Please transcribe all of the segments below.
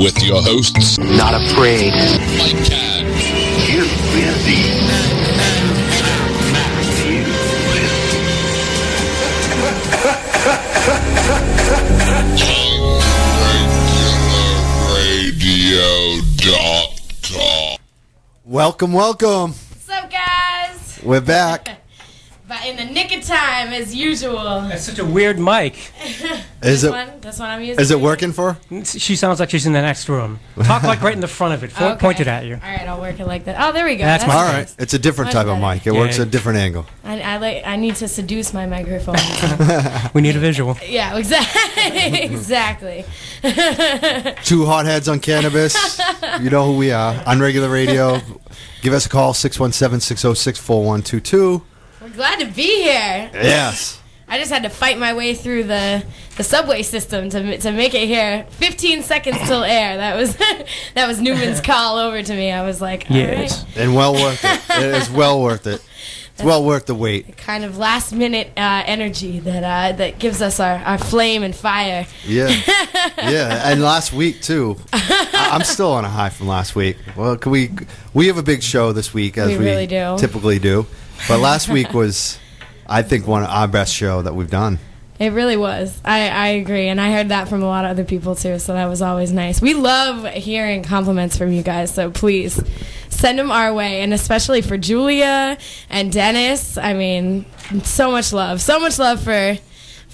with your hosts, Not afraid. Mike Cann, You busy. Radio.com. Welcome. What's up, guys? We're back. But in the nick of time, as usual. That's such a weird mic. Is it? This one I'm using. Is it working for? She sounds like she's in the next room. Talk like right in the front of it. Okay. Pointed at you. All right, I'll work it like that. Oh, there we go. That's my- All nice. right. It's a different Much type of better. mic. It Yeah. works at a different angle. I need to seduce my microphone. We need a visual. Yeah, exactly. Exactly. Two hotheads on cannabis. You know who we are. On regular radio. Give us a call, 617-606-4122. We're glad to be here. Yes. I just had to fight my way through the subway system to make it here. 15 seconds till air. That was Newman's call over to me. I was like, all Yes. right. And well worth it. It is well worth it. It's well worth the wait. Kind of last minute energy that gives us our flame and fire. Yeah. Yeah. And last week, too. I'm still on a high from last week. Well, we have a big show this week, as We really do. typically do. But last week was, I think, one of our best show that we've done. It really was. I agree. And I heard that from a lot of other people, too. So that was always nice. We love hearing compliments from you guys. So please send them our way. And especially for Julia and Dennis. I mean, so much love. So much love for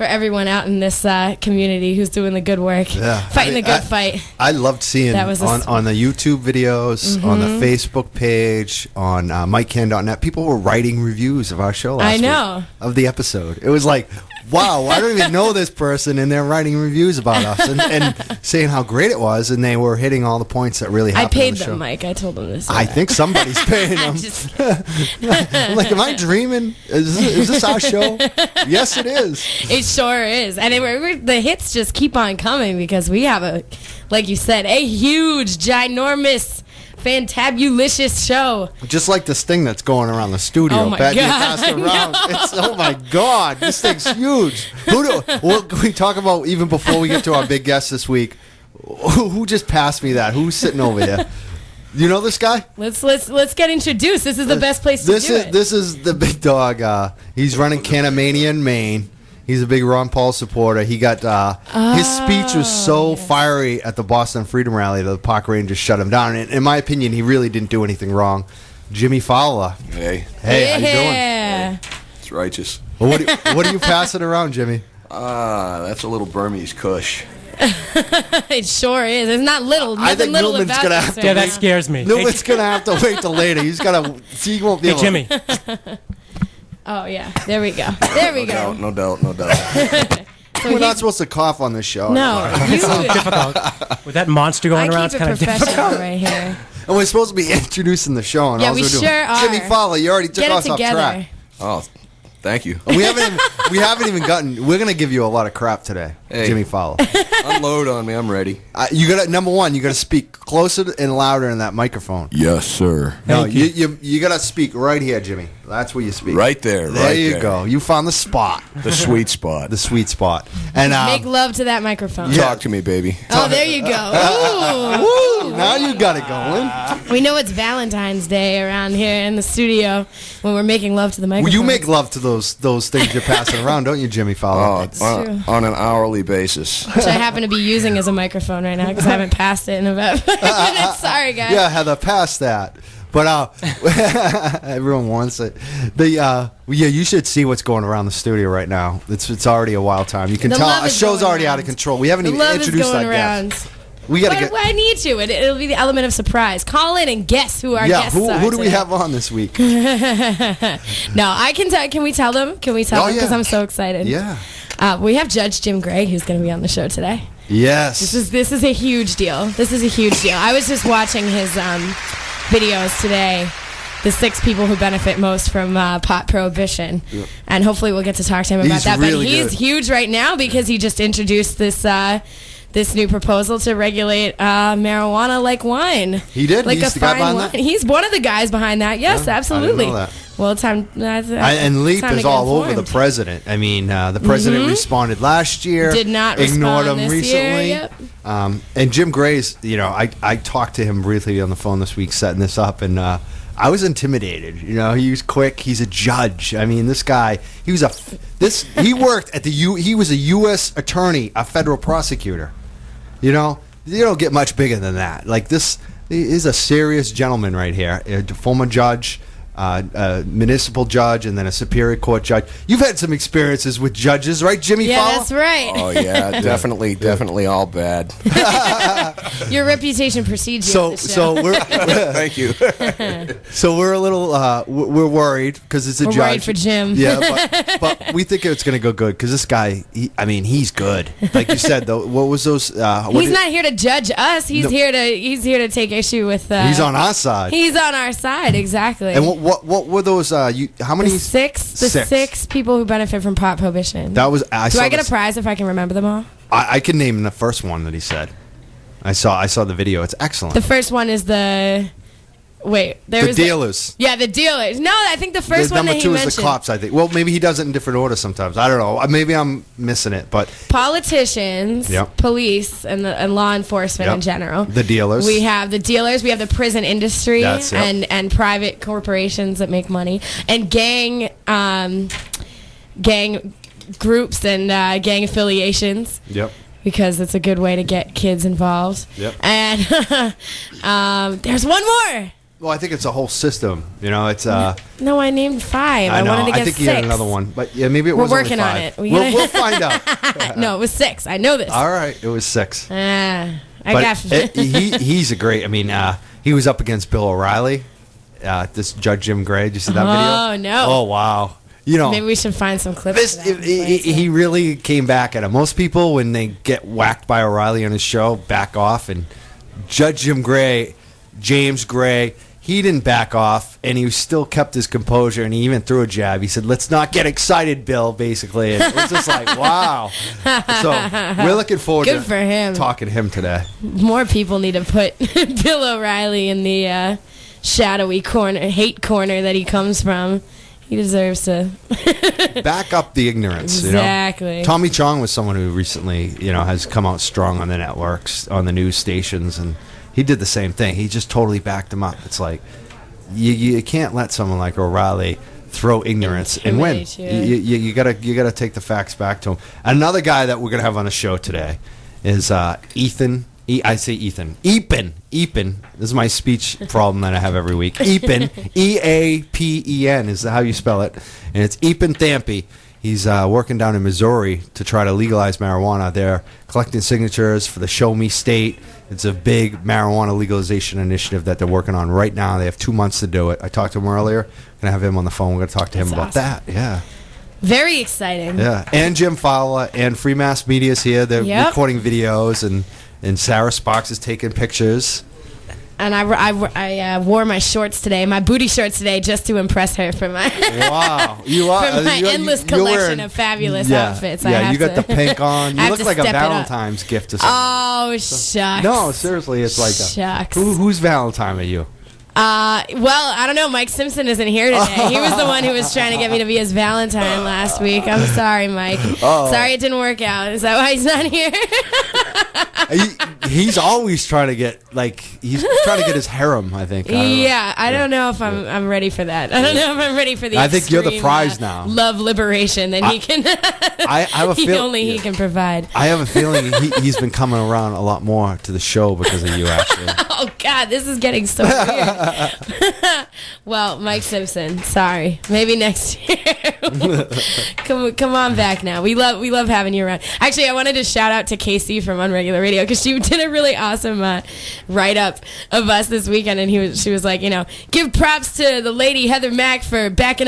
everyone out in this community who's doing the good work. Yeah. Fighting the good fight. I loved seeing That was on the YouTube videos, on the Facebook page, on MikeCann.net, people were writing reviews of our show last I know. week, of the episode. It was like, wow, I don't even know this person, and they're writing reviews about us and saying how great it was, and they were hitting all the points that really I happened on paid the show. them, Mike. I told them this. I think somebody's paying them. Just, I'm like, am I dreaming? Is this our show? Yes, it is. it sure is. And the hits just keep on coming because we have like you said, a huge, ginormous, fantabulous show. Just like this thing that's going around the studio. Oh my Pat, you God, passed I around. know. Oh my God, this thing's huge. What can we talk about even before we get to our big guest this week? Who just passed me that? Who's sitting over here? You know this guy? Let's get introduced. This is the best place to do it. This is the big dog. He's running Cannamania in Maine. He's a big Ron Paul supporter. He got his speech was so fiery at the Boston Freedom Rally that the park rangers shut him down. And in my opinion, he really didn't do anything wrong. Jimmy Fowler. Hey, How you doing? Yeah. it's righteous. Well, what are you passing around, Jimmy? That's a little Burmese Kush. It sure is. It's not little. I think Nothing little Newman's about gonna this have to right Yeah, now. that scares me. Newman's gonna have to wait till later. He's gotta. He won't be Hey, able. Jimmy. Oh yeah. There we go. There we go. No doubt. So We're not he's- supposed to cough on this show. No. It's so difficult. With that monster I going around, keep it's it kind of professional difficult. right here. And we're supposed to be introducing the show. And Yeah, all we we're doing. sure are. Jimmy Fowler, you already took Get us it off together. track. Oh, thank you. We haven't even gotten. We're gonna give you a lot of crap today, Hey. Jimmy Fowler. Unload on me. I'm ready. You gotta number one. You gotta speak closer and louder in that microphone. Yes, sir. No, Thank you gotta speak right here, Jimmy. That's where you speak. Right there. There right you there. go. You found the spot, The sweet spot. the sweet spot. And Make love to that microphone. Yeah. Talk to me, baby. Oh, there you go. woo, now you got it going. Ooh. We know it's Valentine's Day around here in the studio when we're making love to the microphone. You make love to those things you're passing around, don't you, Jimmy Fowler? true. On an hourly basis. Which I happen to be using as a microphone right now because I haven't passed it in about 5 minutes. Sorry, guys. Yeah, Heather, pass that. But everyone wants it. You should see what's going around the studio right now. It's already a wild time. You can The tell love a is show's going already out around. of control. We haven't The even love is introduced going that around. guest. We gotta But I need to. It'll be the element of surprise. Call in and guess who our guests are. Who do we today. have on this week? No, I can tell. Can we tell them? Can we tell Oh, them? Because yeah. I'm so excited. Yeah. We have Judge Jim Gray who's going to be on the show today. Yes. This is a huge deal. This is a huge deal. I was just watching his videos today. The 6 people who benefit most from pot prohibition, and hopefully we'll get to talk to him about He's that. really But he's good. huge right now because he just introduced this new proposal to regulate marijuana like wine. He did? Like He's a the guy fine behind wine. that? He's one of the guys behind that. Yes, Yeah, I didn't absolutely. know that. Well, time. And Leap time to is get all over the informed. president. I mean, the president responded last year. Did not ignored respond him this year, recently. yep. And Jim Gray's, I talked to him briefly on the phone this week setting this up, and I was intimidated. He was quick. He's a judge. I mean, this guy, he worked at he was a U.S. attorney, a federal prosecutor. You don't get much bigger than that. Like, this is a serious gentleman right here, a former judge, a municipal judge, and then a superior court judge. You've had some experiences with judges, right, Jimmy Yeah, Fowler? that's right. Oh yeah, definitely all bad. Your reputation precedes you. So, at the show. so we're Thank you. so we're a little we're worried because it's a We're judge. worried for Jim. Yeah, but we think it's going to go good because this guy, he's good. Like you said, though, what was those? He's not here to judge us. He's here to take issue with. He's on our side. He's on our side, exactly. And what were those? How many? The six people who benefit from Prohibition. That was. Do I get a prize if I can remember them all? I can name the first one that he said. I saw the video. It's excellent. The first one is the. Wait, there was dealers. Yeah, the dealers. No, I think the first one number that he two mentioned. is the cops. I think. Well, maybe he does it in different order sometimes. I don't know. Maybe I'm missing it, but Politicians, Yep. police, and law enforcement Yep. in general. The dealers. We have the dealers. We have the prison industry That's it. and private corporations that make money and gang groups and gang affiliations. Yep. Because it's a good way to get kids involved. Yep. And there's one more. Well, I think it's a whole system. It's No, I named 5. I know. wanted to get I think 6. you had another one, but yeah, maybe it We're was working only on 5. it. We'll find out. No, it was 6. I know this. All right, it was 6. I But got he's a great. He was up against Bill O'Reilly. This Judge Jim Gray. Did you see that video? Oh, no. Oh wow. Maybe we should find some clips. of that He really came back at him. Most people, when they get whacked by O'Reilly on his show, back off. And Judge James Gray, he didn't back off, and he still kept his composure, and he even threw a jab. He said, "Let's not get excited, Bill," basically. And it was just like, wow. So we're looking forward Good to for him. talking to him today. More people need to put Bill O'Reilly in the shadowy hate corner that he comes from. He deserves to Back up the ignorance. Exactly. Tommy Chong was someone who recently, has come out strong on the networks, on the news stations, and he did the same thing. He just totally backed him up. It's like you can't let someone like O'Reilly throw ignorance and win. You gotta take the facts back to him. Another guy that we're gonna have on the show today is Ethan. I say Ethan. Eapen. This is my speech problem that I have every week. Eapen. Eapen is how you spell it. And it's Eapen Thampy. He's working down in Missouri to try to legalize marijuana. They're collecting signatures for the Show Me State. It's a big marijuana legalization initiative that they're working on right now. They have 2 months to do it. I talked to him earlier. Going to have him on the phone. We're going to talk to him about that. Yeah. Very exciting. Yeah. And Jim Fowler and Free Mass Media's here. They're recording videos, and Sarah Sparks is taking pictures. And I wore my shorts today, my booty shorts today, just to impress her for my endless collection of fabulous outfits. Yeah, you got the pink on. You look like a Valentine's gift or something. Oh, shucks. No, seriously, it's like shucks. Whose Valentine are you? Well, I don't know. Mike Simpson isn't here today. He was the one who was trying to get me to be his Valentine last week. I'm sorry, Mike. Sorry it didn't work out. Is that why he's not here? He's always trying to get his harem, I think. I don't know if I'm ready for that. I don't know if I'm ready for the I think you're the extreme, prize now. Love liberation that he can I have a he can provide. I have a feeling he's been coming around a lot more to the show because of you, actually. Oh God, this is getting so weird. Well, Mike Simpson, sorry. Maybe next year. Come on back now. We love having you around. Actually, I wanted to shout out to Casey from Unregular Radio because she did a really awesome write up of us this weekend, and she was like, give props to the lady Heather Mack for backing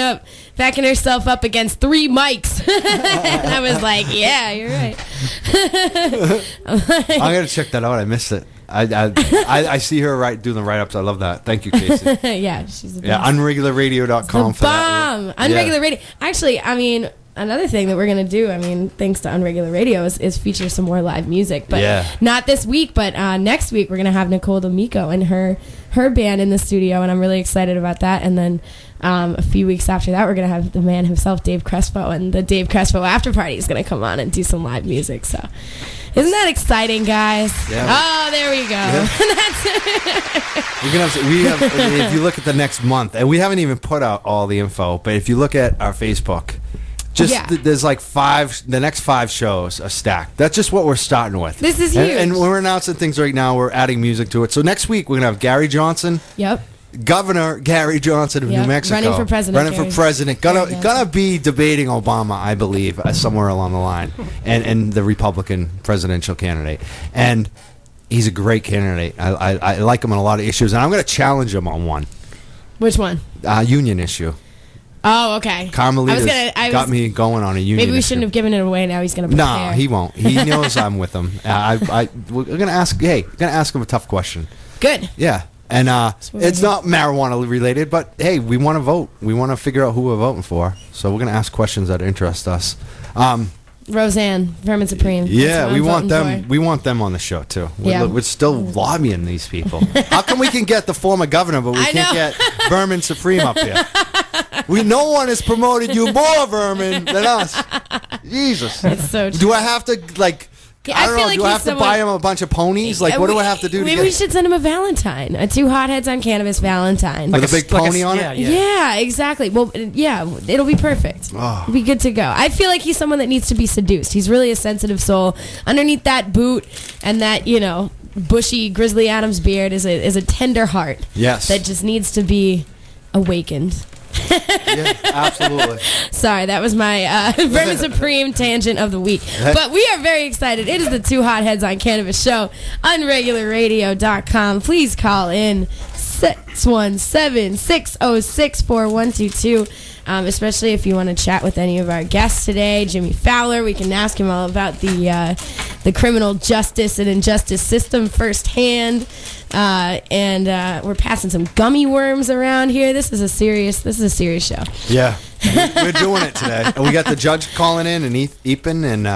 herself up against 3 mics. And I was like, yeah, you're right. I'm gonna check that out. I missed it. I see her doing the write-ups. I love that. Thank you, Casey. Yeah, she's the best. Yeah, unregularradio.com for that. Unregular Radio. Actually, another thing that we're going to do, I mean, thanks to Unregular Radio, is feature some more live music. But not this week, but next week we're going to have Nicole D'Amico and her band in the studio, and I'm really excited about that. And then a few weeks after that, we're going to have the man himself, Dave Crespo, and the Dave Crespo After Party is going to come on and do some live music. So isn't that exciting, guys? Yeah. Oh, there we go. Yeah. That's it. We have, if you look at the next month, and we haven't even put out all the info, but if you look at our Facebook, there's like the next 5 shows are stacked. That's just what we're starting with. This is huge. And we're announcing things right now. We're adding music to it. So next week, we're going to have Gary Johnson. Yep. Governor Gary Johnson of New Mexico. Running for president. Gonna be debating Obama, I believe, somewhere along the line. And the Republican presidential candidate. And he's a great candidate. I like him on a lot of issues. And I'm going to challenge him on one. Which one? Union issue. Oh, okay. Carmelita's got me going on a union Maybe we issue. shouldn't have given it away. Now he's going to prepare. No, he won't. He knows I'm with him. We're going to ask him a tough question. Good. Yeah. And it's not marijuana related, but hey, we want to vote. We want to figure out who we're voting for. So we're going to ask questions that interest us. Roseanne, Vermin Supreme. Yeah, we want them. For. We want them on the show too. Yeah. We're still lobbying these people. How come we can get the former governor, but we can't get Vermin Supreme up here? No one has promoted you more, Vermin, than us. Jesus. It's so true. Do I have to I don't know. like do I have to buy him a bunch of ponies? Like, what do I have to do? Maybe we should send him a Valentine, a 2 Hotheads on Cannabis Valentine. With a big pony on it? Yeah, exactly. Well, yeah, it'll be perfect. Oh. It'll be good to go. I feel like he's someone that needs to be seduced. He's really a sensitive soul. Underneath that boot and that, bushy Grizzly Adams beard is a tender heart. Yes. That just needs to be awakened. Yeah, absolutely. Sorry, that was my Vermin Supreme tangent of the week. But we are very excited. It is the 2 Hotheads on Cannabis show. Unregularradio.com. Please call in 617-606-4122. Especially if you want to chat with any of our guests today. Jimmy Fowler, we can ask him all about the criminal justice and injustice system firsthand. And we're passing some gummy worms around here. This is a serious show. Yeah, we're doing it today. And we got the judge calling in, and Eepin and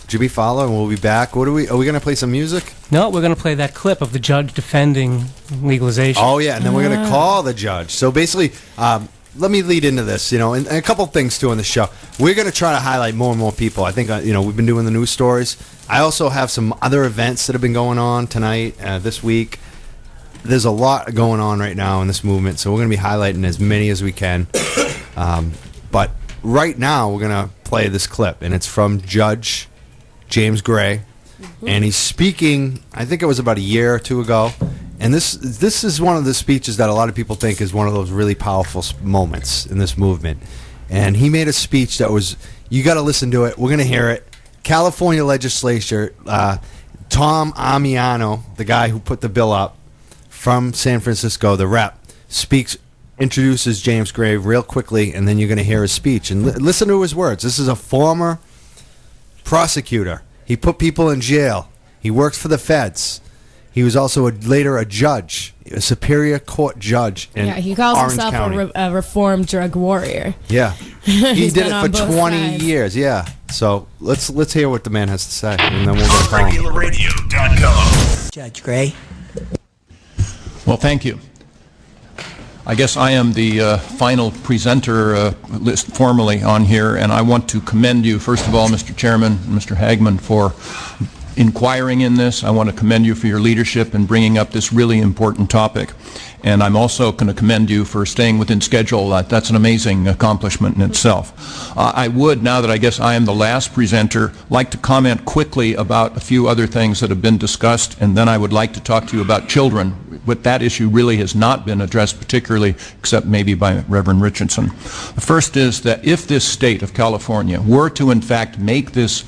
Jimmy Fowler, and we'll be back. Are we going to play some music? No, we're going to play that clip of the judge defending legalization. Oh, yeah, and then we're going to call the judge. So basically, let me lead into this, and a couple things, too, on the show. We're going to try to highlight more and more people. I think, we've been doing the news stories. I also have some other events that have been going on tonight, this week. There's a lot going on right now in this movement, so we're going to be highlighting as many as we can. But right now, we're going to play this clip, and it's from Judge James Gray, and he's speaking, I think it was about a year or 2 ago, and this is one of the speeches that a lot of people think is one of those really powerful moments in this movement. And he made a speech that was, you got to listen to it, we're going to hear it. California legislature, Tom Amiano, the guy who put the bill up, from San Francisco, the rep, introduces James Gray real quickly, and then you're going to hear his speech. And listen to his words. This is a former prosecutor. He put people in jail. He works for the feds. He was also later a judge, a Superior Court judge in he calls Orange himself County. a reformed drug warrior. Yeah. He did it for 20 sides. years, yeah. So let's hear what the man has to say, and then we'll go call him. Unregularradio.com. Judge Gray. Well, thank you. I guess I am the final presenter list formally on here, and I want to commend you, first of all, Mr. Chairman and Mr. Hagman, for inquiring in this. I want to commend you for your leadership in bringing up this really important topic. And I'm also going to commend you for staying within schedule. That's an amazing accomplishment in itself. I would, now that I guess I am the last presenter, like to comment quickly about a few other things that have been discussed, and then I would like to talk to you about children. But that issue really has not been addressed particularly, except maybe by Reverend Richardson. The first is that if this state of California were to in fact make this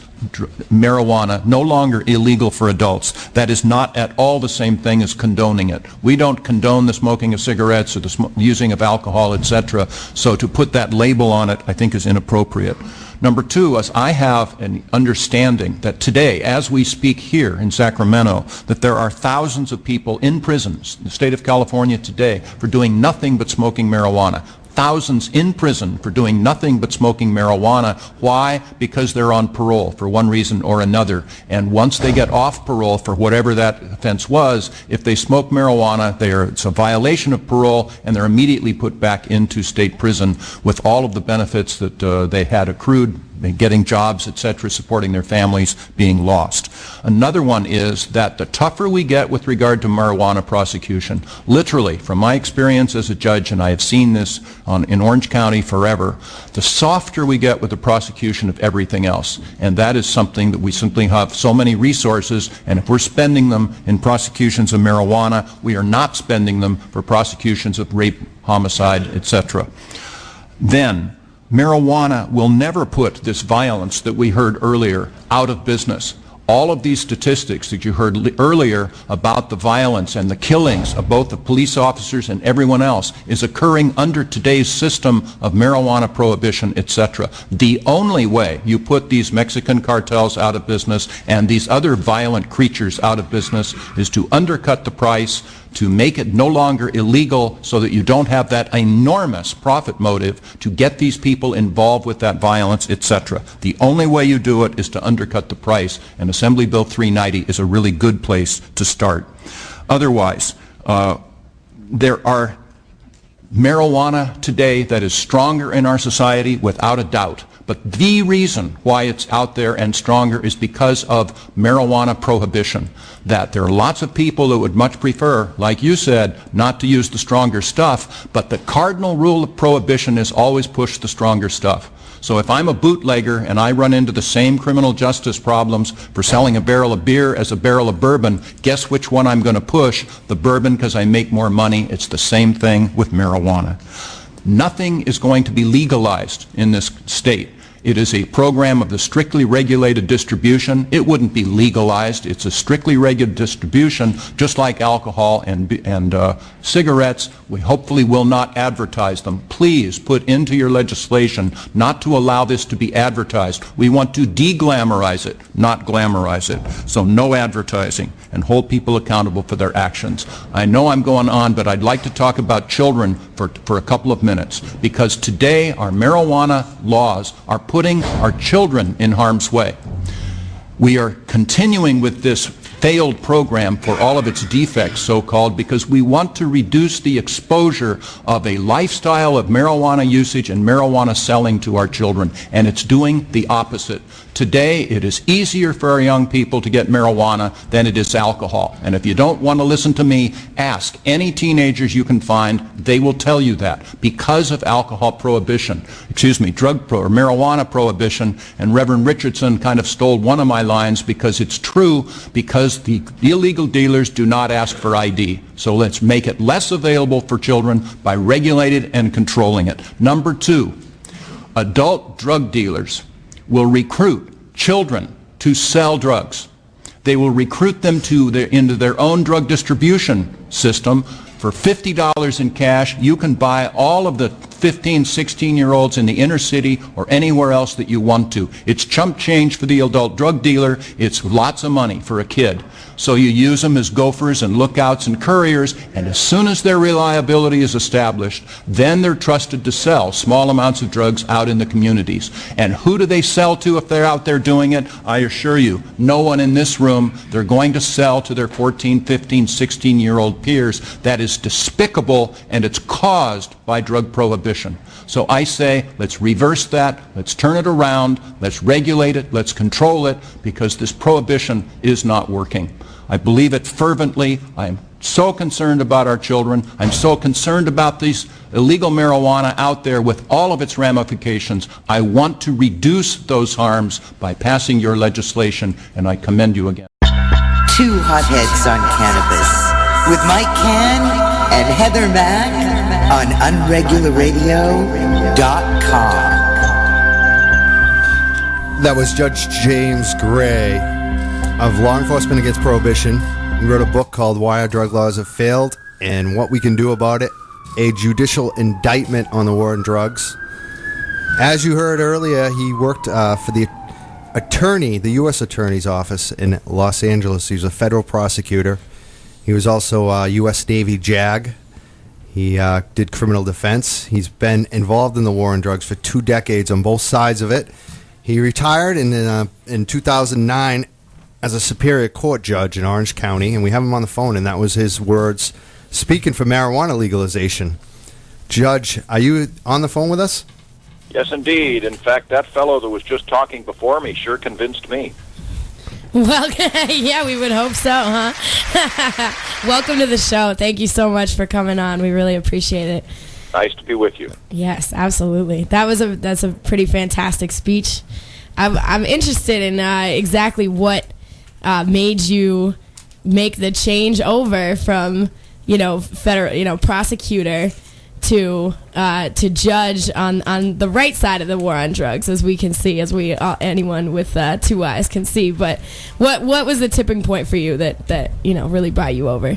marijuana no longer illegal for adults, that is not at all the same thing as condoning it. We don't condone the smoking of cigarettes or the using of alcohol, etc. So to put that label on it, I think, is inappropriate. Number two, as I have an understanding that today, as we speak here in Sacramento, that there are thousands of people in prisons in the state of California today for doing nothing but smoking marijuana. thousands in prison for doing nothing but smoking marijuana. Why? Because they're on parole for one reason or another. And once they get off parole for whatever that offense was, if they smoke marijuana, it's a violation of parole, and they're immediately put back into state prison with all of the benefits that they had accrued, getting jobs, etc., supporting their families, being lost. Another one is that the tougher we get with regard to marijuana prosecution, literally, from my experience as a judge, and I have seen this in Orange County forever, the softer we get with the prosecution of everything else. And that is something that we simply have so many resources, and if we're spending them in prosecutions of marijuana, we are not spending them for prosecutions of rape, homicide, etc. Then, marijuana will never put this violence that we heard earlier out of business. All of these statistics that you heard earlier about the violence and the killings of both the police officers and everyone else is occurring under today's system of marijuana prohibition, etc. The only way you put these Mexican cartels out of business and these other violent creatures out of business is to undercut the price, to make it no longer illegal so that you don't have that enormous profit motive to get these people involved with that violence, etc. The only way you do it is to undercut the price, and Assembly Bill 390 is a really good place to start. Otherwise, there are marijuana today that is stronger in our society without a doubt. But the reason why it's out there and stronger is because of marijuana prohibition. That there are lots of people that would much prefer, like you said, not to use the stronger stuff, but the cardinal rule of prohibition is always push the stronger stuff. So if I'm a bootlegger and I run into the same criminal justice problems for selling a barrel of beer as a barrel of bourbon, guess which one I'm going to push? The bourbon, because I make more money. It's the same thing with marijuana. Nothing is going to be legalized in this state. It is a program of the strictly regulated distribution. It wouldn't be legalized. It's a strictly regulated distribution, just like alcohol and cigarettes. We hopefully will not advertise them. Please put into your legislation not to allow this to be advertised. We want to de-glamorize it, not glamorize it. So no advertising, and hold people accountable for their actions. I know I'm going on, but I'd like to talk about children for a couple of minutes, because today our marijuana laws are putting our children in harm's way. We are continuing with this failed program for all of its defects, so-called, because we want to reduce the exposure of a lifestyle of marijuana usage and marijuana selling to our children, and it's doing the opposite. Today, it is easier for our young people to get marijuana than it is alcohol. And if you don't want to listen to me, ask any teenagers you can find. They will tell you that because of alcohol prohibition, marijuana prohibition. And Reverend Richardson kind of stole one of my lines, because it's true, because the illegal dealers do not ask for ID. So let's make it less available for children by regulating and controlling it. Number two, adult drug dealers will recruit children to sell drugs. They will recruit them into their own drug distribution system. For $50 in cash, you can buy all of the 15, 16-year-olds in the inner city or anywhere else that you want to. It's chump change for the adult drug dealer. It's lots of money for a kid. So you use them as gophers and lookouts and couriers, and as soon as their reliability is established, then they're trusted to sell small amounts of drugs out in the communities. And who do they sell to if they're out there doing it? I assure you, no one in this room. They're going to sell to their 14, 15, 16-year-old peers. That is despicable, and it's caused by drug prohibition. So I say, let's reverse that, let's turn it around, let's regulate it, let's control it, because this prohibition is not working. I believe it fervently. I am so concerned about our children. I'm so concerned about these illegal marijuana out there with all of its ramifications. I want to reduce those harms by passing your legislation, and I commend you again. Two hotheads on cannabis with Mike Cann and Heather Mack on unregularradio.com. That was Judge James Gray of Law Enforcement Against Prohibition. He wrote a book called Why Our Drug Laws Have Failed and What We Can Do About It, a judicial indictment on the war on drugs. As you heard earlier, he worked for the U.S. Attorney's Office in Los Angeles. He was a federal prosecutor. He was also a U.S. Navy JAG. He did criminal defense. He's been involved in the war on drugs for 2 decades on both sides of it. He retired in 2009 as a Superior Court judge in Orange County, and we have him on the phone, and that was his words speaking for marijuana legalization. Judge, are you on the phone with us? Yes, indeed. In fact, that fellow that was just talking before me sure convinced me. Well, yeah, we would hope so, huh? Welcome to the show. Thank you so much for coming on. We really appreciate it. Nice to be with you. Yes, absolutely. That's a pretty fantastic speech. I'm interested in exactly what made you make the change over from federal prosecutor to judge on the right side of the war on drugs, as we can see, as anyone with 2 eyes can see. But what was the tipping point for you that really brought you over?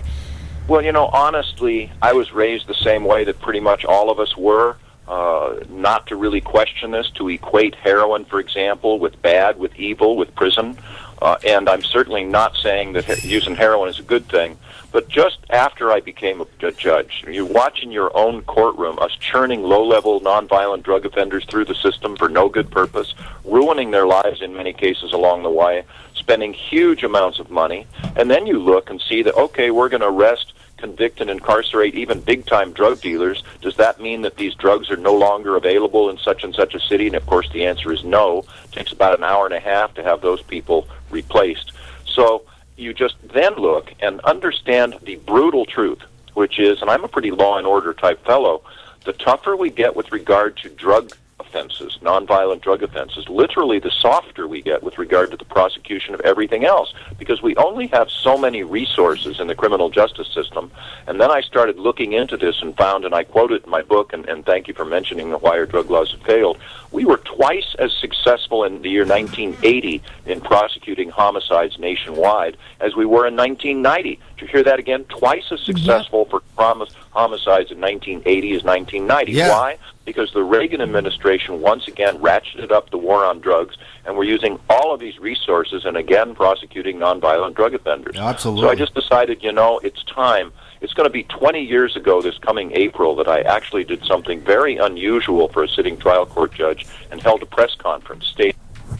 Well, honestly, I was raised the same way that pretty much all of us were. Not to really question this, to equate heroin, for example, with bad, with evil, with prison. And I'm certainly not saying that using heroin is a good thing. But just after I became a judge, you watch in your own courtroom us churning low-level, nonviolent drug offenders through the system for no good purpose, ruining their lives in many cases along the way, spending huge amounts of money, and then you look and see that, okay, we're going to arrest, convict, and incarcerate even big-time drug dealers. Does that mean that these drugs are no longer available in such and such a city? And, of course, the answer is no. It takes about an hour and a half to have those people replaced. So you just then look and understand the brutal truth, which is, and I'm a pretty law and order type fellow, the tougher we get with regard to drug offenses, nonviolent drug offenses, literally the softer we get with regard to the prosecution of everything else, because we only have so many resources in the criminal justice system. And then I started looking into this and found, and I quoted in my book, and thank you for mentioning why our drug laws have failed, we were twice as successful in the year 1980 in prosecuting homicides nationwide as we were in 1990. Did you hear that again? Twice as successful for homicides in 1980 as 1990. Yeah. Why? Because the Reagan administration once again ratcheted up the war on drugs, and we're using all of these resources and again prosecuting nonviolent drug offenders. Absolutely. So I just decided, it's time. It's going to be 20 years ago this coming April that I actually did something very unusual for a sitting trial court judge and held a press conference stating what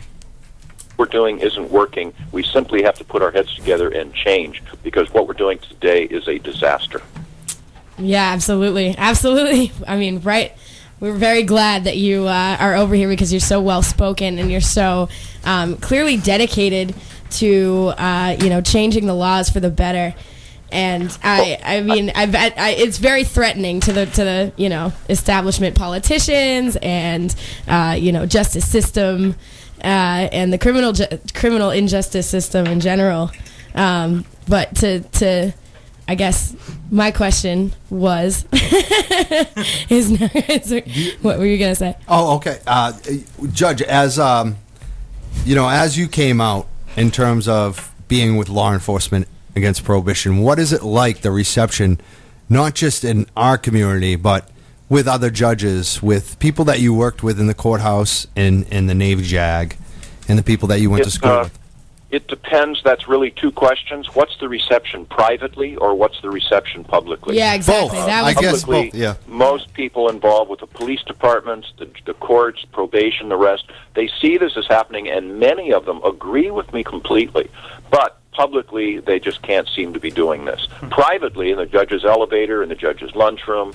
we're doing isn't working. We simply have to put our heads together and change, because what we're doing today is a disaster. Yeah, absolutely. Absolutely. I mean, right. We're very glad that you are over here, because you're so well-spoken and you're so clearly dedicated to, changing the laws for the better. And it's very threatening to the establishment politicians and justice system and the criminal injustice system in general. But to I guess my question was, what were you gonna say? Oh, okay, Judge. As as you came out in terms of being with law enforcement against prohibition, what is it like, the reception, not just in our community, but with other judges, with people that you worked with in the courthouse, in the Navy JAG, and the people that you went to school with? It depends. That's really two questions. What's the reception privately, or what's the reception publicly? Yeah, exactly. Both. That was I guess publicly, both, yeah. Most people involved with the police departments, the courts, probation, the rest, they see this as happening, and many of them agree with me completely. But publicly, they just can't seem to be doing this. Privately, in the judge's elevator, in the judge's lunchroom,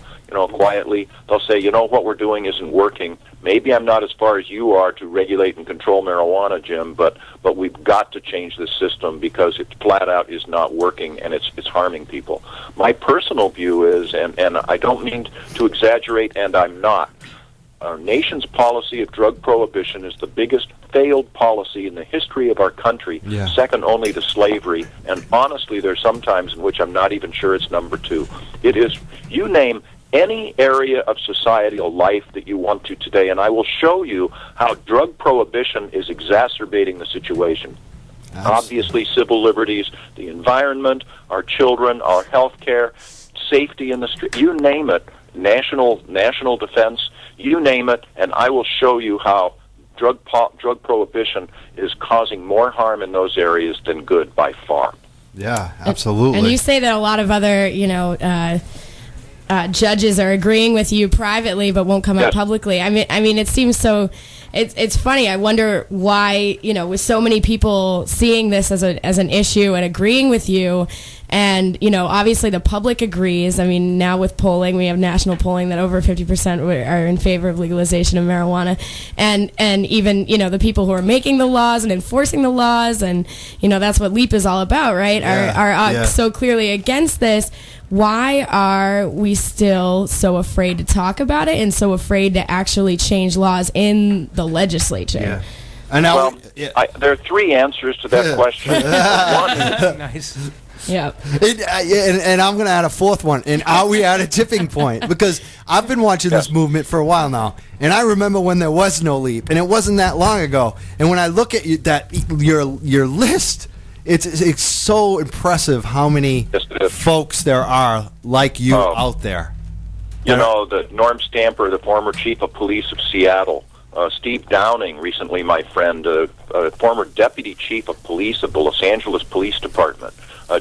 quietly, they'll say, what we're doing isn't working. Maybe I'm not as far as you are to regulate and control marijuana, Jim, but we've got to change this system, because it flat out is not working, and it's harming people. My personal view is, and I don't mean to exaggerate, and I'm not, our nation's policy of drug prohibition is the biggest failed policy in the history of our country, second only to slavery, and honestly, there's some times in which I'm not even sure it's number two. It is, you name any area of societal life that you want to today, and I will show you how drug prohibition is exacerbating the situation. Obviously, civil liberties, the environment, our children, our health care, safety in the street, you name it, national defense, you name it, and I will show you how drug prohibition is causing more harm in those areas than good by far. Yeah, absolutely. And you say that a lot of other, judges are agreeing with you privately but won't come out Yes. publicly. I mean, it seems so. It's funny. I wonder why, with so many people seeing this as an issue and agreeing with you, and obviously the public agrees. I mean, now with polling, we have national polling that over 50% are in favor of legalization of marijuana, and even the people who are making the laws and enforcing the laws, and that's what LEAP is all about, right? Are so clearly against this. Why are we still so afraid to talk about it and so afraid to actually change laws in the legislature? Yeah. And now, there are three answers to that question. One, Nice. Yeah. and I'm going to add a fourth one. And are we at a tipping point? Because I've been watching this movement for a while now, and I remember when there was no LEAP, and it wasn't that long ago. And when I look at your list, it's so impressive how many folks there are like you out there. The Norm Stamper, the former chief of police of Seattle, Steve Downing, recently my friend, former deputy chief of police of the Los Angeles Police Department,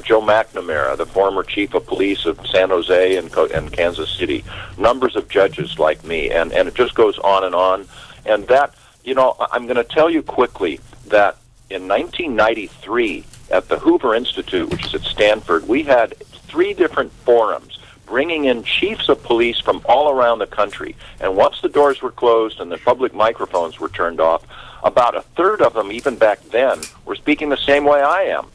Joe McNamara, the former chief of police of San Jose and Kansas City, numbers of judges like me, and it just goes on. And that, I'm going to tell you quickly that in 1993, at the Hoover Institute, which is at Stanford, we had 3 different forums bringing in chiefs of police from all around the country. And once the doors were closed and the public microphones were turned off, about a third of them, even back then, were speaking the same way I am.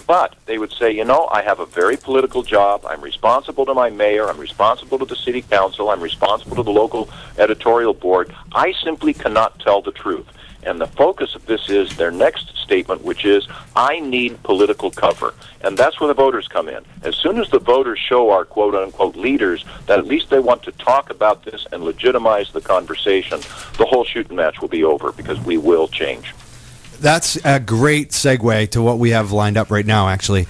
But they would say, I have a very political job. I'm responsible to my mayor. I'm responsible to the city council. I'm responsible to the local editorial board. I simply cannot tell the truth. And the focus of this is their next statement, which is, I need political cover. And that's where the voters come in. As soon as the voters show our quote-unquote leaders that at least they want to talk about this and legitimize the conversation, the whole shooting match will be over, because we will change. That's a great segue to what we have lined up right now, actually.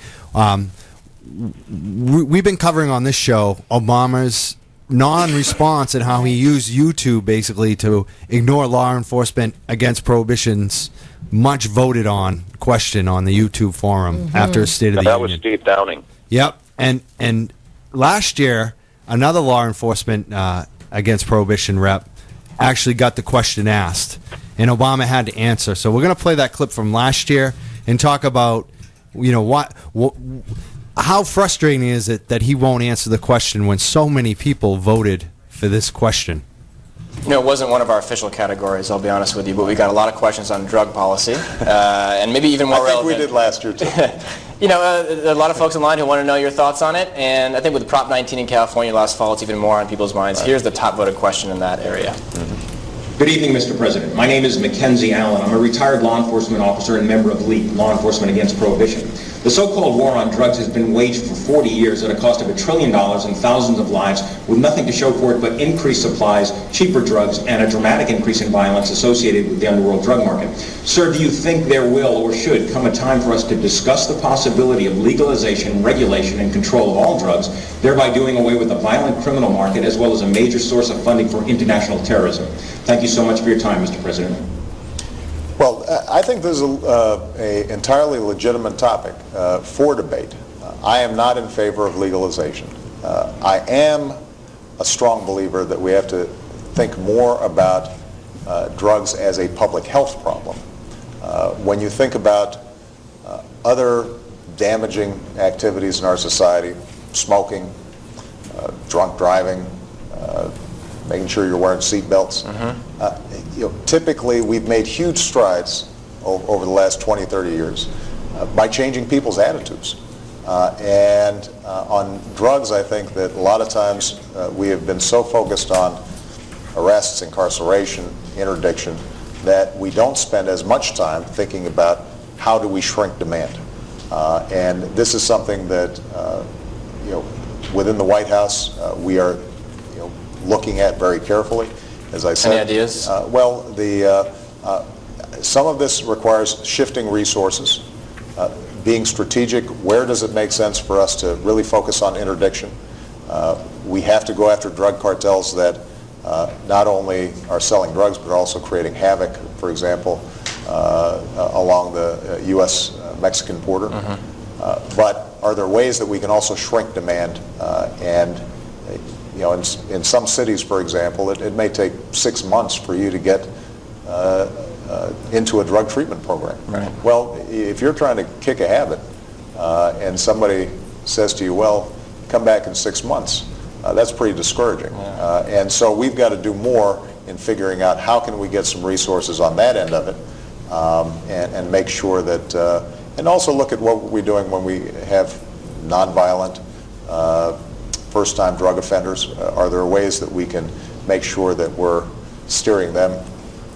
We've been covering on this show Obama's non-response and how he used YouTube basically to ignore law enforcement against Prohibition's much voted on question on the YouTube forum after a State of the That Union. was Steve Downing. Yep, and last year another law enforcement against Prohibition rep actually got the question asked, and Obama had to answer. So we're going to play that clip from last year and talk about how frustrating is it that he won't answer the question when so many people voted for this question? It wasn't one of our official categories, I'll be honest with you, but we got a lot of questions on drug policy, and maybe even more relevant. I think we did last year, too. There are a lot of folks online who want to know your thoughts on it, and I think with Prop 19 in California last fall, it's even more on people's minds. Here's the top voted question in that area. Good evening, Mr. President. My name is Mackenzie Allen. I'm a retired law enforcement officer and member of LEAP, Law Enforcement Against Prohibition. The so-called war on drugs has been waged for 40 years at a cost of $1 trillion and thousands of lives, with nothing to show for it but increased supplies, cheaper drugs, and a dramatic increase in violence associated with the underworld drug market. Sir, do you think there will or should come a time for us to discuss the possibility of legalization, regulation, and control of all drugs, thereby doing away with the violent criminal market as well as a major source of funding for international terrorism? Thank you so much for your time, Mr. President. Well, I think this is an entirely legitimate topic for debate. I am not in favor of legalization. I am a strong believer that we have to think more about drugs as a public health problem. When you think about other damaging activities in our society, smoking, drunk driving, making sure you're wearing seat belts. Typically, we've made huge strides over the last 20, 30 years by changing people's attitudes. And on drugs, I think that a lot of times we have been so focused on arrests, incarceration, interdiction, that we don't spend as much time thinking about how do we shrink demand. And this is something that, within the White House, we are looking at very carefully. As I said, any ideas? Some of this requires shifting resources, being strategic. Where does it make sense for us to really focus on interdiction? We have to go after drug cartels that not only are selling drugs but are also creating havoc, for example, along the U.S.-Mexican border. But are there ways that we can also shrink demand and in some cities, for example, it may take 6 months for you to get into a drug treatment program. Right. Well, if you're trying to kick a habit and somebody says to you, well, come back in 6 months, that's pretty discouraging. And so we've got to do more in figuring out how can we get some resources on that end of it, and make sure that, and also look at what we're doing when we have nonviolent first-time drug offenders. Are there ways that we can make sure that we're steering them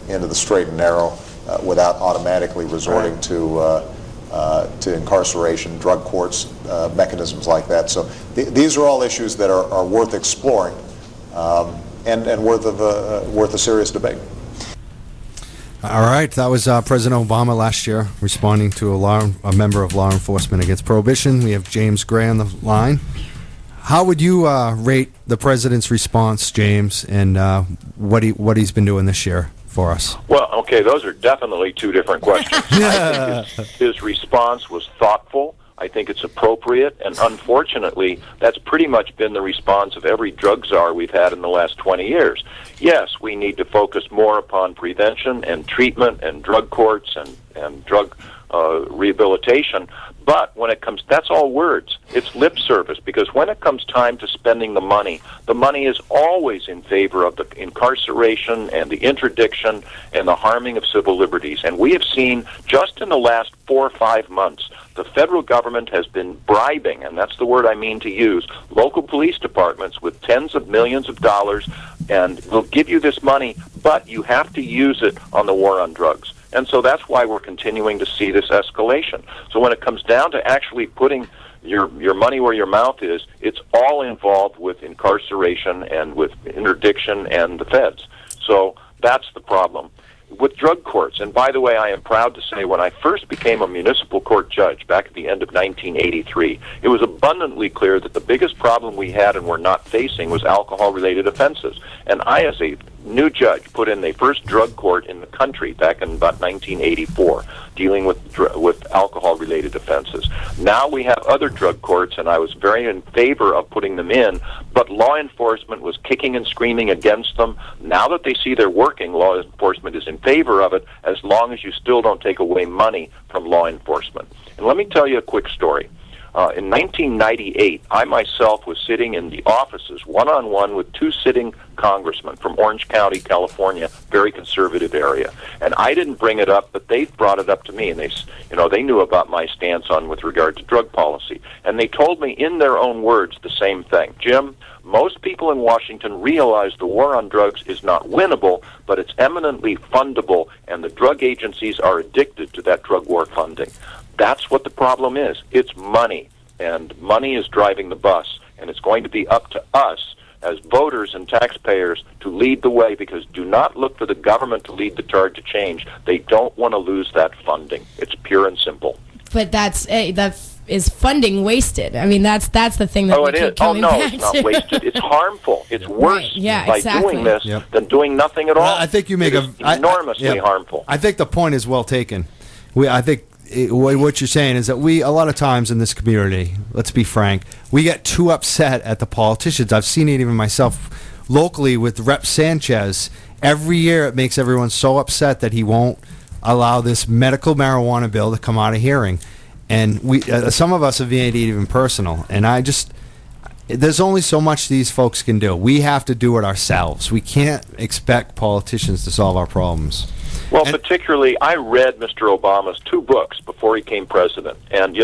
into the straight and narrow without automatically resorting to incarceration, drug courts, mechanisms like that? So these are all issues that are worth exploring and worth a serious debate. All right, that was President Obama last year responding to a member of law enforcement against prohibition. We have James Gray on the line. How would you rate the president's response, James, and what he's been doing this year for us? Well, okay, those are definitely two different questions. I think his response was thoughtful. I think it's appropriate, and unfortunately, that's pretty much been the response of every drug czar we've had in the last 20 years. Yes, we need to focus more upon prevention and treatment and drug courts and drug rehabilitation, but when it comes, that's all words. It's lip service, because when it comes time to spending the money is always in favor of the incarceration and the interdiction and the harming of civil liberties. And we have seen, just in the last 4 or 5 months, the federal government has been bribing, and that's the word I mean to use, local police departments with tens of millions of dollars, and we'll give you this money, but you have to use it on the war on drugs. And so that's why we're continuing to see this escalation. So when it comes down to actually putting your money where your mouth is, it's all involved with incarceration and with interdiction and the feds. So that's the problem. With drug courts, and by the way, I am proud to say when I first became a municipal court judge back at the end of 1983, it was abundantly clear that the biggest problem we had and were not facing was alcohol-related offenses. And I, as a new judge, put in the first drug court in the country back in about 1984, dealing with alcohol-related offenses. Now we have other drug courts, and I was very in favor of putting them in, but law enforcement was kicking and screaming against them. Now that they see they're working, law enforcement is in favor of it, as long as you still don't take away money from law enforcement. And let me tell you a quick story. In 1998, I myself was sitting in the offices one-on-one with 2 sitting congressmen from Orange County, California, very conservative area. And I didn't bring it up, but they brought it up to me, and they knew about my stance on with regard to drug policy. And they told me in their own words the same thing. Jim, most people in Washington realize the war on drugs is not winnable, but it's eminently fundable, and the drug agencies are addicted to that drug war funding. That's what the problem is. It's money, and money is driving the bus, and it's going to be up to us as voters and taxpayers to lead the way, because do not look for the government to lead the charge to change. They don't want to lose that funding. It's pure and simple. But that is funding wasted. I mean, that's the thing that we keep coming back to. It's not wasted. It's harmful. It's worse by doing this than doing nothing at all. I think you make enormously harmful. I think the point is well taken. I think what you're saying is that a lot of times in this community, let's be frank, we get too upset at the politicians. I've seen it even myself locally with Rep. Sanchez. Every year it makes everyone so upset that he won't allow this medical marijuana bill to come out of hearing. And some of us have made it even personal. And there's only so much these folks can do. We have to do it ourselves. We can't expect politicians to solve our problems. Well, particularly, I read Mr. Obama's 2 books before he became president. And,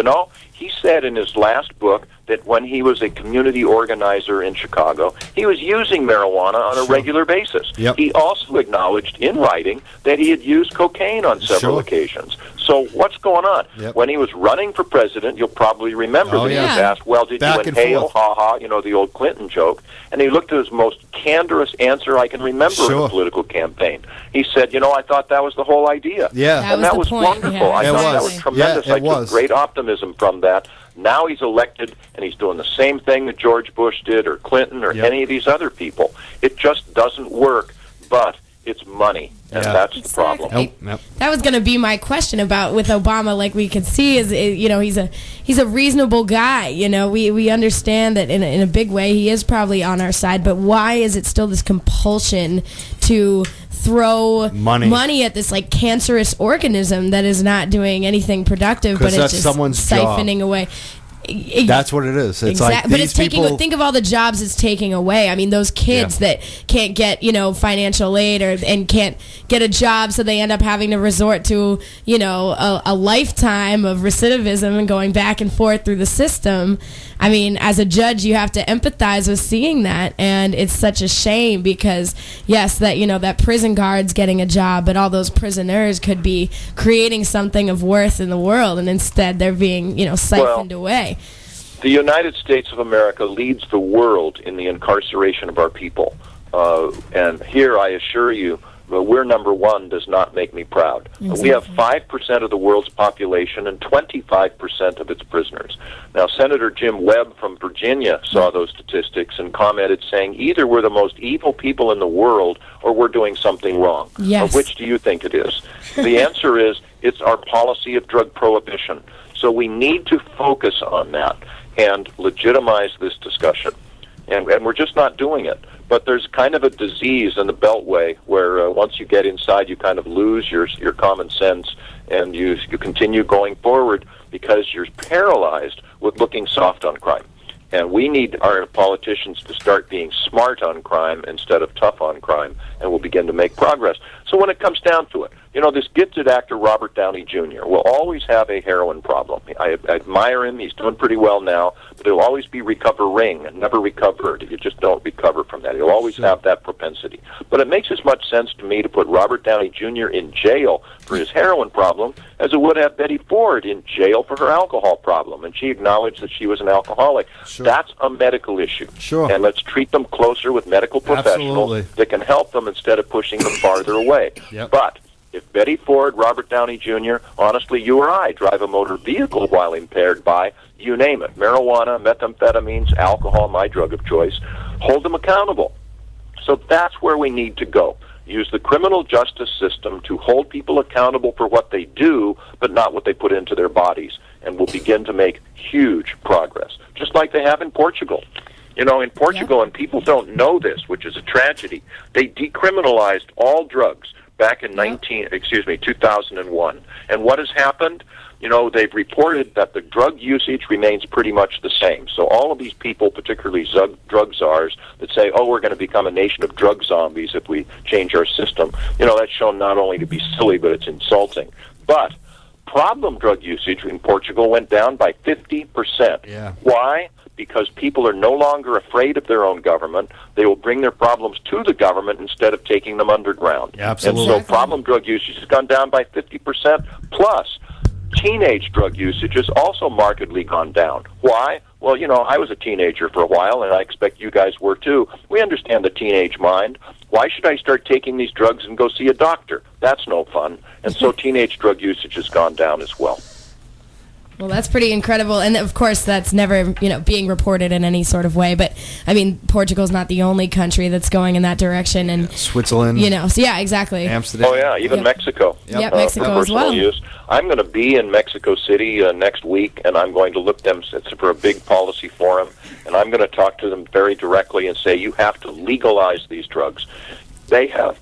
he said in his last book that when he was a community organizer in Chicago, he was using marijuana on a regular basis. Yep. He also acknowledged in writing that he had used cocaine on several occasions. So what's going on? Yep. When he was running for president, you'll probably remember that he was asked, well, did you inhale? Ha-ha, the old Clinton joke. And he looked at his most candorous answer I can remember in a political campaign. He said, I thought that was the whole idea. Yeah. That was wonderful. Yeah, I thought that was tremendous. I took great optimism from that. Now he's elected, and he's doing the same thing that George Bush did or Clinton or any of these other people. It just doesn't work, but it's money. And that's the problem. That was going to be my question about with Obama. Like we could see, he's a reasonable guy. We understand that in a big way he is probably on our side. But why is it still this compulsion to throw money at this like cancerous organism that is not doing anything productive, but it's just siphoning away? That's what it is. It's like but it's taking. Think of all the jobs it's taking away. I mean, those kids that can't get financial aid and can't get a job, so they end up having to resort to a lifetime of recidivism and going back and forth through the system. I mean, as a judge, you have to empathize with seeing that, and it's such a shame because yes, that prison guard's getting a job, but all those prisoners could be creating something of worth in the world, and instead they're being siphoned away. The United States of America leads the world in the incarceration of our people. And here I assure you, we're number one does not make me proud. Exactly. We have 5% of the world's population and 25% of its prisoners. Now, Senator Jim Webb from Virginia saw those statistics and commented saying, either we're the most evil people in the world or we're doing something wrong. Yes. Which do you think it is? The answer is it's our policy of drug prohibition. So we need to focus on that and legitimize this discussion. And we're just not doing it. But there's kind of a disease in the Beltway where once you get inside, you kind of lose your common sense, and you continue going forward because you're paralyzed with looking soft on crime. And we need our politicians to start being smart on crime instead of tough on crime, and we'll begin to make progress. So when it comes down to it, this gifted actor Robert Downey Jr. will always have a heroin problem. I admire him. He's doing pretty well now, but he'll always be recovering and never recovered. You just don't recover from that. He'll always have that propensity. But it makes as much sense to me to put Robert Downey Jr. in jail for his heroin problem as it would have Betty Ford in jail for her alcohol problem. And she acknowledged that she was an alcoholic. Sure. That's a medical issue. Sure. And let's treat them closer with medical professionals that can help them instead of pushing them farther away. Yep. But if Betty Ford, Robert Downey Jr., honestly, you or I drive a motor vehicle while impaired by, you name it, marijuana, methamphetamines, alcohol, my drug of choice, hold them accountable. So that's where we need to go. Use the criminal justice system to hold people accountable for what they do, but not what they put into their bodies. And we'll begin to make huge progress, just like they have in Portugal. In Portugal, and people don't know this, which is a tragedy, they decriminalized all drugs back in 2001. And what has happened? They've reported that the drug usage remains pretty much the same. So all of these people, particularly drug czars, that say, we're going to become a nation of drug zombies if we change our system, that's shown not only to be silly, but it's insulting. But problem drug usage in Portugal went down by 50%. Yeah. Why? Because people are no longer afraid of their own government. They will bring their problems to the government instead of taking them underground. Yeah, absolutely. And so problem drug usage has gone down by 50%. Plus, teenage drug usage has also markedly gone down. Why? Well, I was a teenager for a while, and I expect you guys were too. We understand the teenage mind. Why should I start taking these drugs and go see a doctor? That's no fun. And so teenage drug usage has gone down as well. Well, that's pretty incredible, and of course, that's never being reported in any sort of way. But I mean, Portugal's not the only country that's going in that direction, and Switzerland, so yeah, exactly. Amsterdam, even Mexico. Yep, Mexico as well. Use. I'm going to be in Mexico City next week, and I'm going to look them for a big policy forum, and I'm going to talk to them very directly and say, you have to legalize these drugs. They have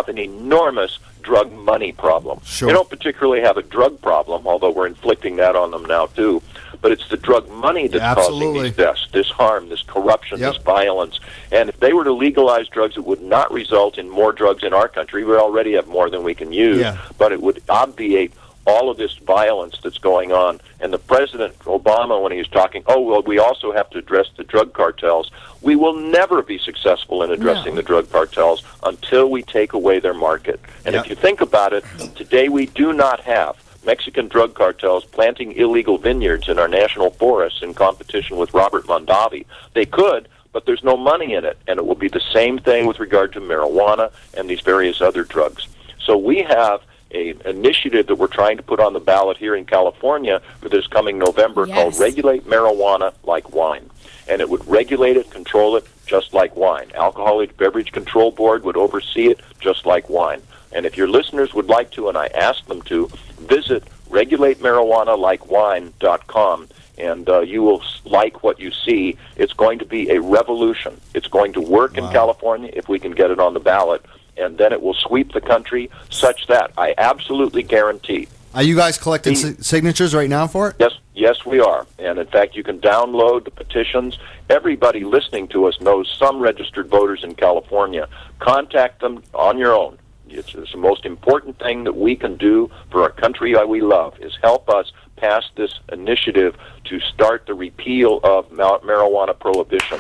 an enormous drug money problem. Sure. They don't particularly have a drug problem, although we're inflicting that on them now too. But it's the drug money that's causing these deaths, this harm, this corruption, this violence. And if they were to legalize drugs, it would not result in more drugs in our country. We already have more than we can use, but it would obviate all of this violence that's going on. And the President Obama, when he was talking, we also have to address the drug cartels. We will never be successful in addressing the drug cartels until we take away their market. And if you think about it, today we do not have Mexican drug cartels planting illegal vineyards in our national forests in competition with Robert Mondavi. They could, but there's no money in it. And it will be the same thing with regard to marijuana and these various other drugs. So we have an initiative that we're trying to put on the ballot here in California for this coming November called Regulate Marijuana Like Wine. And it would regulate it, control it, just like wine. Alcoholic Beverage Control Board would oversee it, just like wine. And if your listeners would like to, and I ask them to, visit regulatemarijuanalikewine.com, and you will like what you see. It's going to be a revolution. It's going to work in California if we can get it on the ballot, and then it will sweep the country such that I absolutely guarantee. Are you guys collecting signatures right now for it? Yes, we are. And in fact, you can download the petitions. Everybody listening to us knows some registered voters in California. Contact them on your own. It's the most important thing that we can do for our country we love is help us pass this initiative to start the repeal of marijuana prohibition.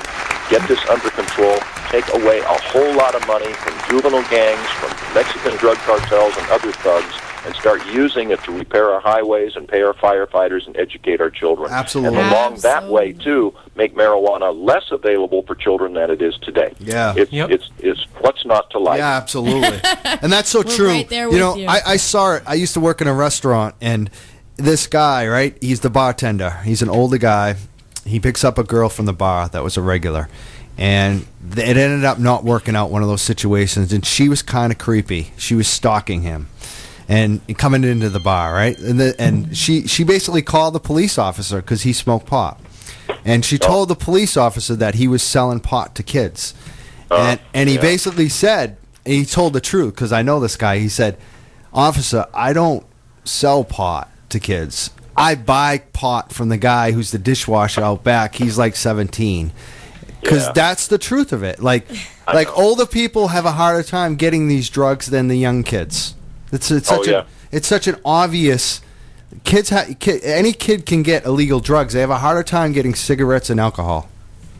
Get this under control, take away a whole lot of money from juvenile gangs, from Mexican drug cartels and other thugs, and start using it to repair our highways and pay our firefighters and educate our children. Absolutely. And along that way, too, make marijuana less available for children than it is today. Yeah. It's what's not to like. Yeah, absolutely. And that's so true. Right there with you. I saw it. I used to work in a restaurant, and this guy, right, he's the bartender. He's an older guy. He picks up a girl from the bar that was a regular. And it ended up not working out, one of those situations, and she was kind of creepy. She was stalking him and coming into the bar, right? And she basically called the police officer because he smoked pot. And she told the police officer that he was selling pot to kids. And he basically said, and he told the truth, because I know this guy, he said, "Officer, I don't sell pot to kids. I buy pot from the guy who's the dishwasher out back. He's like 17. Because that's the truth of it. Like older people have a harder time getting these drugs than the young kids. It's such an obvious. Any kid can get illegal drugs. They have a harder time getting cigarettes and alcohol.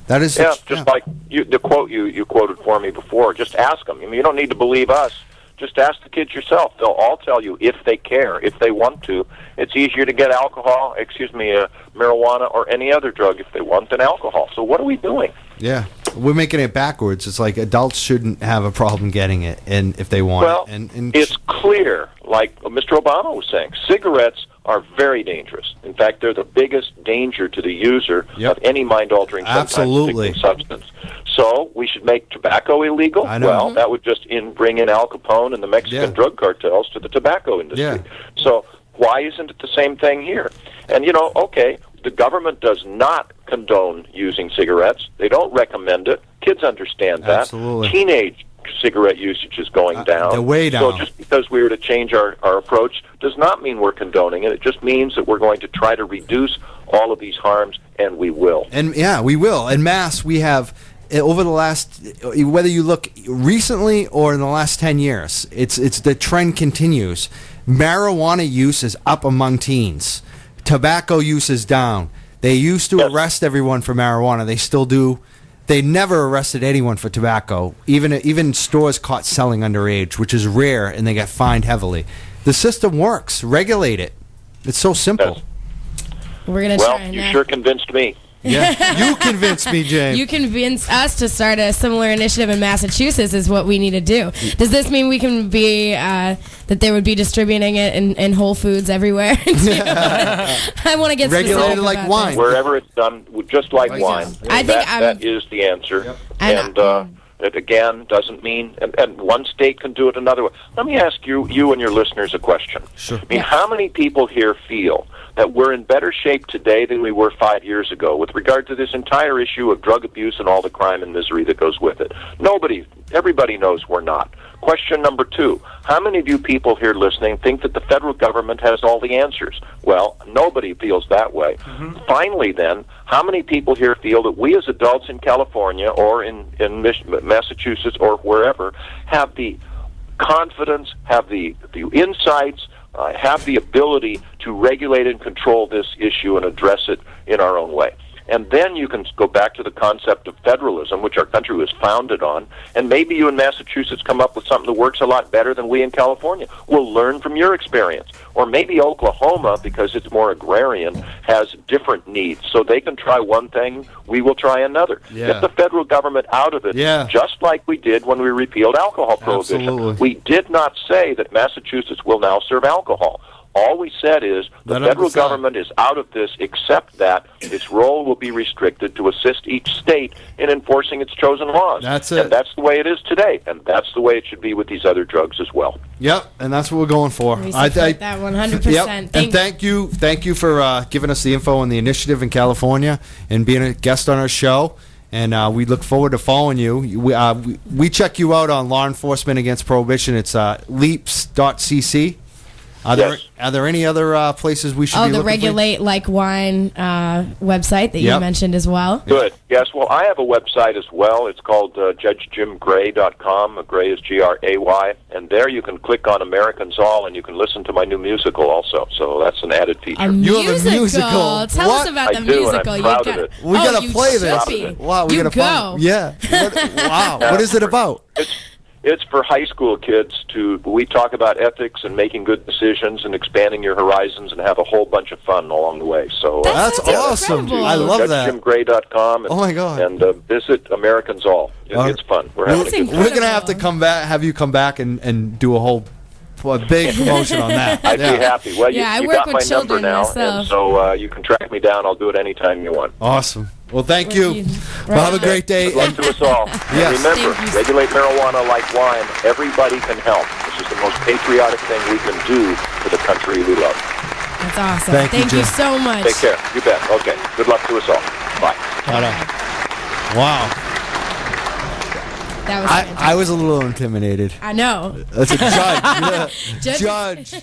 That is like the quote you quoted for me before. Just ask them. I mean, you don't need to believe us. Just ask the kids yourself. They'll all tell you if they care, if they want to. It's easier to get marijuana or any other drug if they want than alcohol. So what are we doing? Yeah, we're making it backwards. It's like adults shouldn't have a problem getting it, and if they want it. And it's clear, like Mr. Obama was saying, cigarettes are very dangerous. In fact, they're the biggest danger to the user of any mind-altering substance. So we should make tobacco illegal? Well, that would just bring in Al Capone and the Mexican drug cartels to the tobacco industry. So why isn't it the same thing here? And, the government does not condone using cigarettes. They don't recommend it. Kids understand that. Absolutely. Teenage cigarette usage is going down. They're way down. So just because we were to change our approach does not mean we're condoning it. It just means that we're going to try to reduce all of these harms, and we will. And we will. En masse, we have over the last, whether you look recently or in the last 10 years, it's the trend continues. Marijuana use is up among teens. Tobacco use is down. They used to arrest everyone for marijuana. They still do. They never arrested anyone for tobacco. Even stores caught selling underage, which is rare, and they get fined heavily. The system works. Regulate it. It's so simple. We're gonna try. Well, you sure convinced me. Yeah, you convinced me, James. You convinced us to start a similar initiative in Massachusetts is what we need to do. Does this mean we can be, that they would be distributing it in Whole Foods everywhere? I want to get regulated like wine. Wherever it's done, just like wine. I think that is the answer. Yep. And it, again, doesn't mean, and one state can do it another way. Let me ask you and your listeners a question. Sure. I mean, how many people here feel that we're in better shape today than we were 5 years ago with regard to this entire issue of drug abuse and all the crime and misery that goes with it? Everybody knows we're not. Question number 2, how many of you people here listening think that the federal government has all the answers? Well, nobody feels that way. Mm-hmm. Finally, then, how many people here feel that we as adults in California or in Massachusetts or wherever have the confidence, have the insights, have the ability to regulate and control this issue and address it in our own way? And then you can go back to the concept of federalism, which our country was founded on, and maybe you in Massachusetts come up with something that works a lot better than we in California. We'll learn from your experience. Or maybe Oklahoma, because it's more agrarian, has different needs. So they can try one thing, we will try another. Yeah. Get the federal government out of it, just like we did when we repealed alcohol prohibition. Absolutely. We did not say that Massachusetts will now serve alcohol. All we said is the federal government is out of this, except that its role will be restricted to assist each state in enforcing its chosen laws. That's it. And that's the way it is today, and that's the way it should be with these other drugs as well. Yep, and that's what we're going for. We support that 100%. Yep. And thank you for giving us the info on the initiative in California and being a guest on our show. And we look forward to following you. We check you out on Law Enforcement Against Prohibition. It's leaps.cc. Are there any other places we should be looking the for? Regulate Like Wine website that you mentioned as well. Good. Yes, well, I have a website as well. It's called JudgeJimGray.com. Gray is Gray. And there you can click on Americans All, and you can listen to my new musical also. So that's an added feature. You have a musical? Tell us about the musical. And I'm proud of it. We got to play this. Wow, we got to go. Yeah. Wow. What is it about? It's for high school kids we talk about ethics and making good decisions and expanding your horizons and have a whole bunch of fun along the way. So that's awesome. I love that. JudgeJimGray.com. Oh my God. And visit Americans All. It's fun. We're having a good time. We're gonna have to have you come back and do a big promotion on that. I'd be happy. Well, you I got work my with number children now, myself. and so you can track me down. I'll do it anytime you want. Awesome. Well, thank you. Well, have a great day. Good luck to us all. Yes. And remember, regulate marijuana like wine. Everybody can help. This is the most patriotic thing we can do for the country we love. That's awesome. Thank you so much. Take care. You bet. Okay. Good luck to us all. Bye. Wow. That was fantastic. I was a little intimidated. I know. That's a judge. Judge.